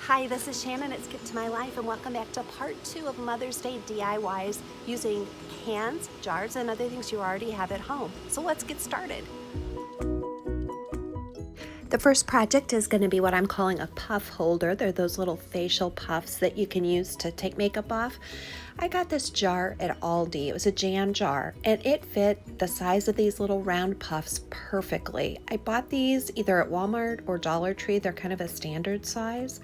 Hi, this is Shannon at Skip to My Life, and welcome back to part 2 of Mother's Day DIYs using cans, jars, and other things you already have at home. So let's get started. The first project is going to be what I'm calling a puff holder. They're those little facial puffs that you can use to take makeup off. I got this jar at Aldi. It was a jam jar, and it fit the size of these little round puffs perfectly. I bought these either at Walmart or Dollar Tree. They're kind of a standard size,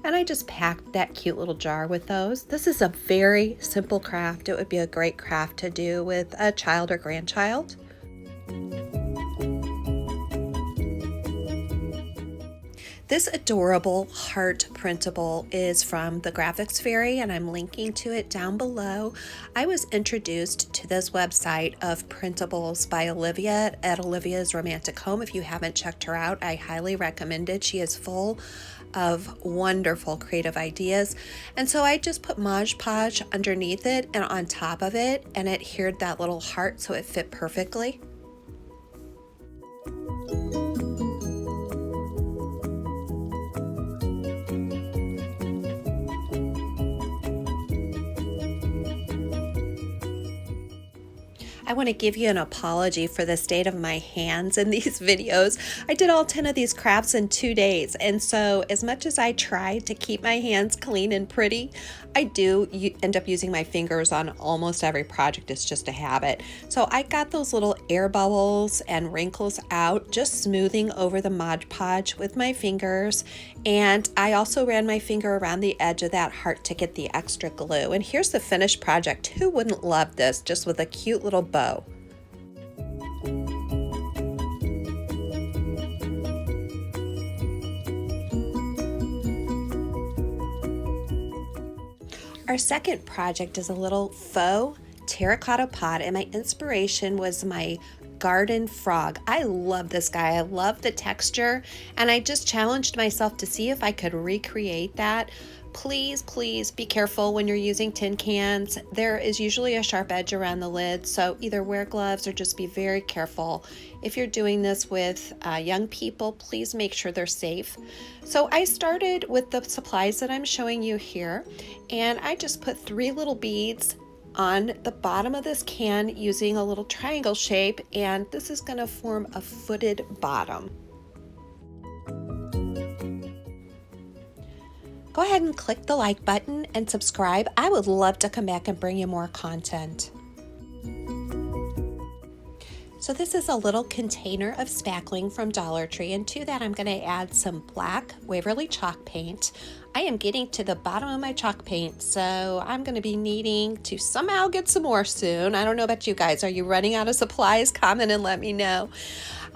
and I just packed that cute little jar with those. This is a very simple craft. It would be a great craft to do with a child or grandchild. This adorable heart printable is from the Graphics Fairy, and I'm linking to it down below. I was introduced to this website of printables by Olivia at Olivia's Romantic Home. If you haven't checked her out, I highly recommend it. She is full of wonderful creative ideas. And so I just put Mod Podge underneath it and on top of it, and it adhered that little heart so it fit perfectly. I want to give you an apology for the state of my hands in these videos. I did all 10 of these crafts in 2 days, and so as much as I try to keep my hands clean and pretty, I do end up using my fingers on almost every project. It's just a habit. So I got those little air bubbles and wrinkles out, just smoothing over the Mod Podge with my fingers, and I also ran my finger around the edge of that heart to get the extra glue. And here's the finished project. Who wouldn't love this, just with a cute little bow? Our second project is a little faux terracotta pot, and my inspiration was my garden frog. I love this guy. I love the texture, and I just challenged myself to see if I could recreate that. Please be careful when you're using tin cans. There is usually a sharp edge around the lid, so either wear gloves or just be very careful. If you're doing this with young people, please make sure they're safe. So I started with the supplies that I'm showing you here, and I just put 3 little beads on the bottom of this can using a little triangle shape, and this is going to form a footed bottom. Go ahead and click the like button and subscribe. I would love to come back and bring you more content. So this is a little container of spackling from Dollar Tree, and to that I'm going to add some black Waverly chalk paint. I am getting to the bottom of my chalk paint, so I'm going to be needing to somehow get some more soon. I don't know about you guys. Are you running out of supplies? Comment and let me know.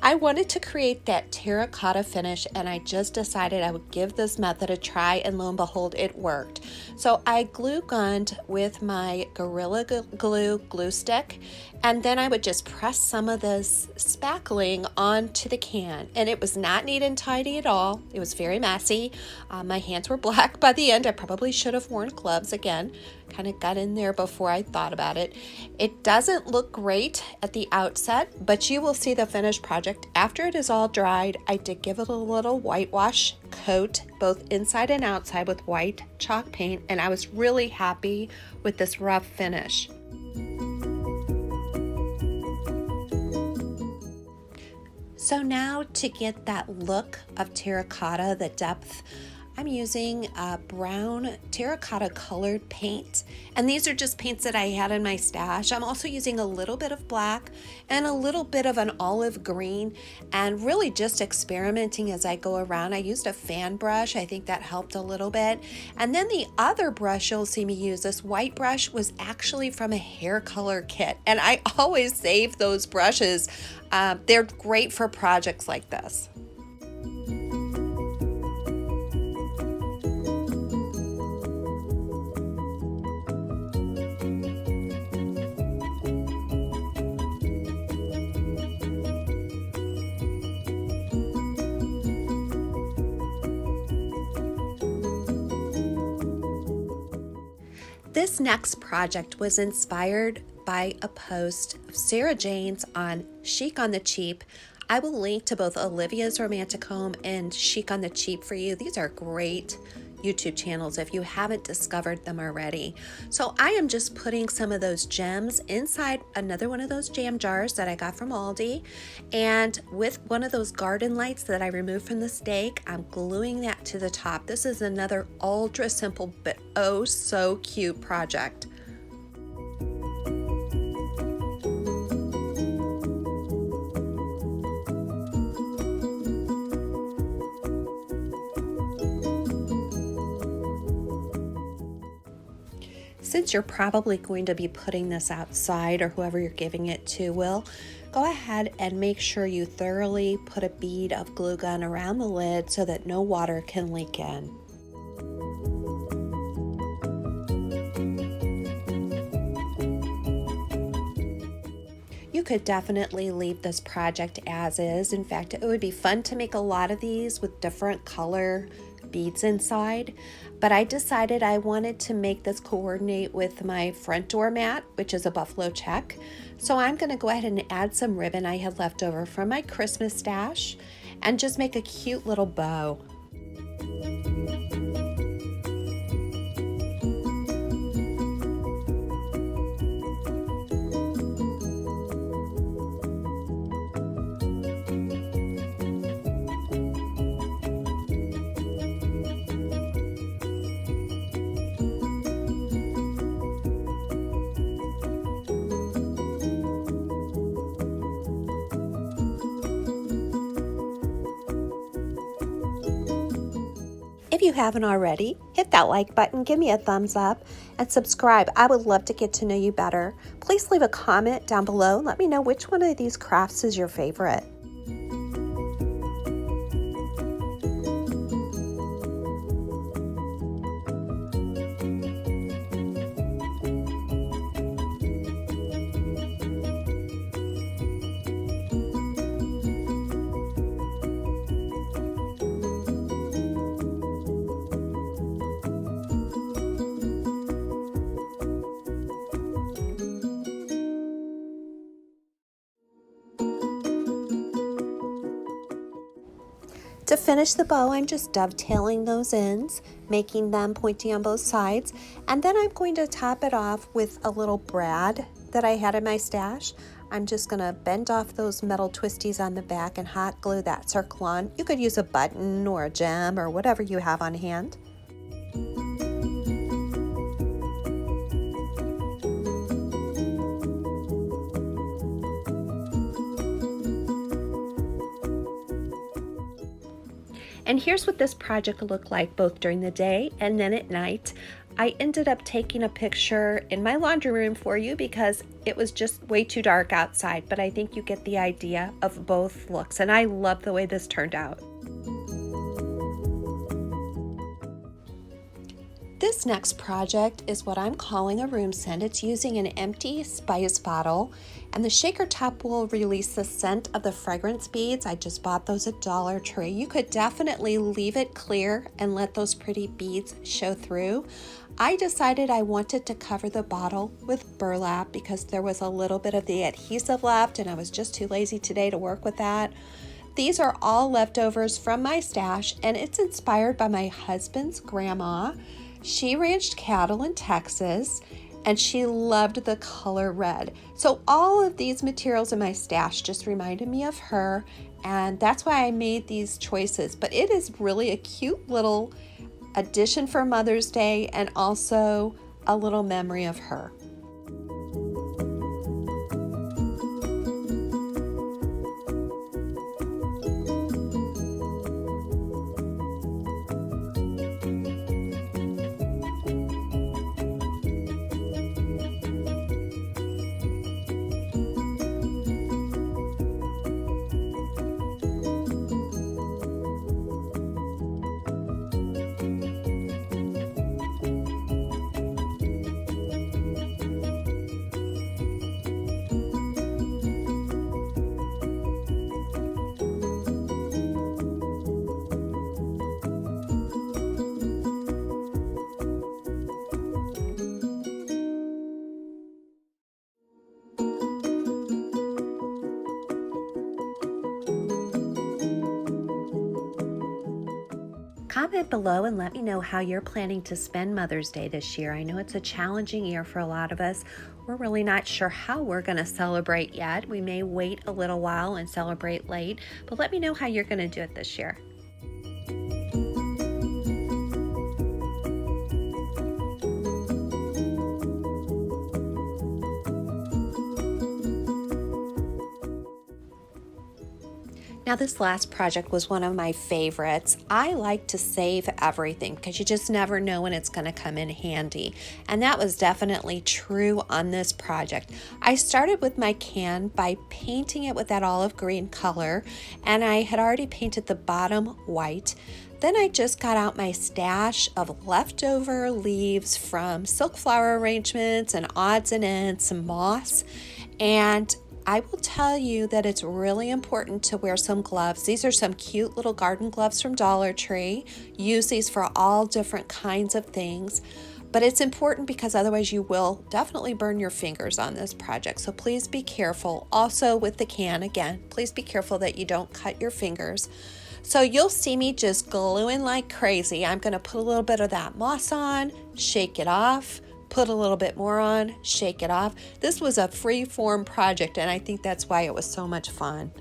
I wanted to create that terracotta finish, and I just decided I would give this method a try, and lo and behold, it worked. So I glue gunned with my Gorilla Glue glue stick, and then I would just press some of this spackling onto the can, and it was not neat and tidy at all. It was very messy. My hands were black by the end. I probably should have worn gloves again. Kind of got in there before I thought about it. It doesn't look great at the outset, but you will see the finished project after it is all dried. I did give it a little whitewash coat, both inside and outside, with white chalk paint, and I was really happy with this rough finish. So now to get that look of terracotta, the depth, I'm using a brown terracotta colored paint, and these are just paints that I had in my stash. I'm also using a little bit of black and a little bit of an olive green, and really just experimenting as I go around. I used a fan brush. I think that helped a little bit. And then the other brush you'll see me use, this white brush, was actually from a hair color kit, and I always save those brushes. They're great for projects like this. This next project was inspired by a post of Sarah Jane's on Chic on the Cheap. I will link to both Olivia's Romantic Home and Chic on the Cheap for you. These are great YouTube channels if you haven't discovered them already. So I am just putting some of those gems inside another one of those jam jars that I got from Aldi, and with one of those garden lights that I removed from the stake, I'm gluing that to the top. This is another ultra simple but oh so cute project. Since you're probably going to be putting this outside, or whoever you're giving it to will, go ahead and make sure you thoroughly put a bead of glue gun around the lid so that no water can leak in. You could definitely leave this project as is. In fact, it would be fun to make a lot of these with different color beads inside, but I decided I wanted to make this coordinate with my front door mat, which is a buffalo check. So I'm going to go ahead and add some ribbon I had left over from my Christmas stash and just make a cute little bow. If you haven't already, hit that like button, give me a thumbs up, and subscribe. I would love to get to know you better. Please leave a comment down below and let me know which one of these crafts is your favorite. To finish the bow, I'm just dovetailing those ends, making them pointy on both sides, and then I'm going to top it off with a little brad that I had in my stash. I'm just going to bend off those metal twisties on the back and hot glue that circle on. You could use a button or a gem or whatever you have on hand. And here's what this project looked like both during the day and then at night. I ended up taking a picture in my laundry room for you because it was just way too dark outside, but I think you get the idea of both looks, and I love the way this turned out. This next project is what I'm calling a room scent. It's using an empty spice bottle, and the shaker top will release the scent of the fragrance beads. I just bought those at Dollar Tree. You could definitely leave it clear and let those pretty beads show through. I decided I wanted to cover the bottle with burlap because there was a little bit of the adhesive left, and I was just too lazy today to work with that. These are all leftovers from my stash, and it's inspired by my husband's grandma. She ranched cattle in Texas, and she loved the color red. So all of these materials in my stash just reminded me of her, and that's why I made these choices. But it is really a cute little addition for Mother's Day and also a little memory of her. Comment below and let me know how you're planning to spend Mother's Day this year. I know it's a challenging year for a lot of us. We're really not sure how we're going to celebrate yet. We may wait a little while and celebrate late, but let me know how you're going to do it this year. Now, this last project was one of my favorites. I like to save everything because you just never know when it's going to come in handy. And that was definitely true on this project. I started with my can by painting it with that olive green color, and I had already painted the bottom white. Then I just got out my stash of leftover leaves from silk flower arrangements and odds and ends, some moss, and I will tell you that it's really important to wear some gloves. These are some cute little garden gloves from Dollar Tree. Use these for all different kinds of things. But it's important because otherwise you will definitely burn your fingers on this project. So please be careful. Also with the can, again, please be careful that you don't cut your fingers. So you'll see me just gluing like crazy. I'm going to put a little bit of that moss on, shake it off, put a little bit more on, shake it off. This was a free form project, and I think that's why it was so much fun.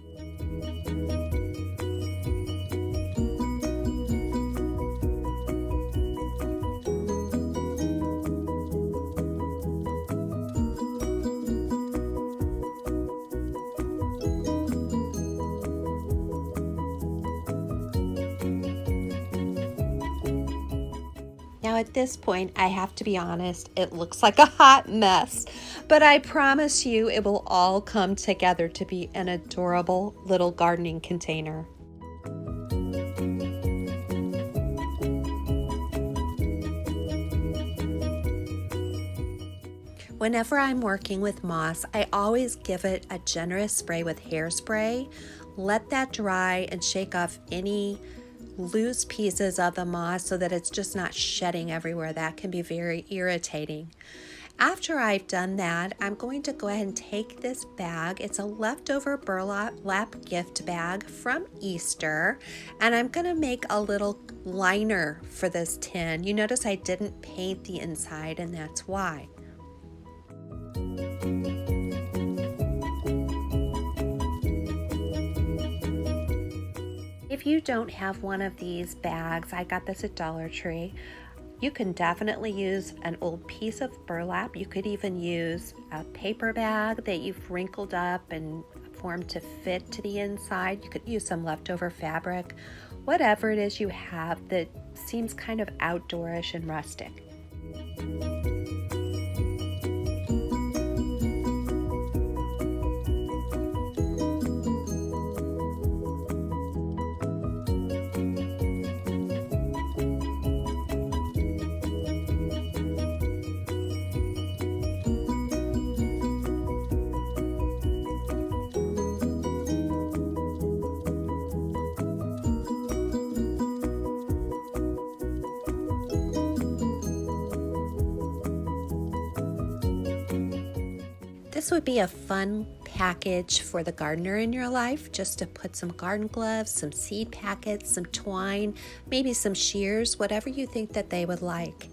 Now at this point, I have to be honest, it looks like a hot mess, but I promise you it will all come together to be an adorable little gardening container. Whenever I'm working with moss, I always give it a generous spray with hairspray. Let that dry and shake off any loose pieces of the moss so that it's just not shedding everywhere. That can be very irritating. After I've done that, I'm going to go ahead and take this bag. It's a leftover burlap gift bag from Easter, and I'm going to make a little liner for this tin. You notice I didn't paint the inside, and that's why. If you don't have one of these bags, I got this at Dollar Tree. You can definitely use an old piece of burlap. You could even use a paper bag that you've wrinkled up and formed to fit to the inside. You could use some leftover fabric, whatever it is you have that seems kind of outdoorish and rustic. This would be a fun package for the gardener in your life, just to put some garden gloves, some seed packets, some twine, maybe some shears, whatever you think that they would like.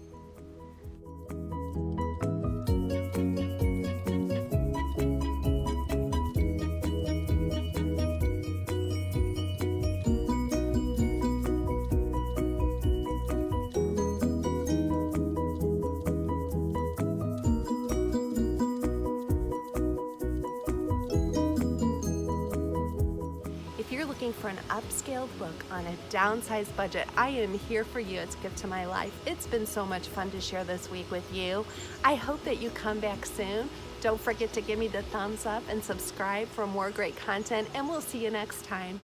If you're looking for an upscaled book on a downsized budget, I am here for you. It's a gift to my life. It's been so much fun to share this week with you. I hope that you come back soon. Don't forget to give me the thumbs up and subscribe for more great content, and we'll see you next time.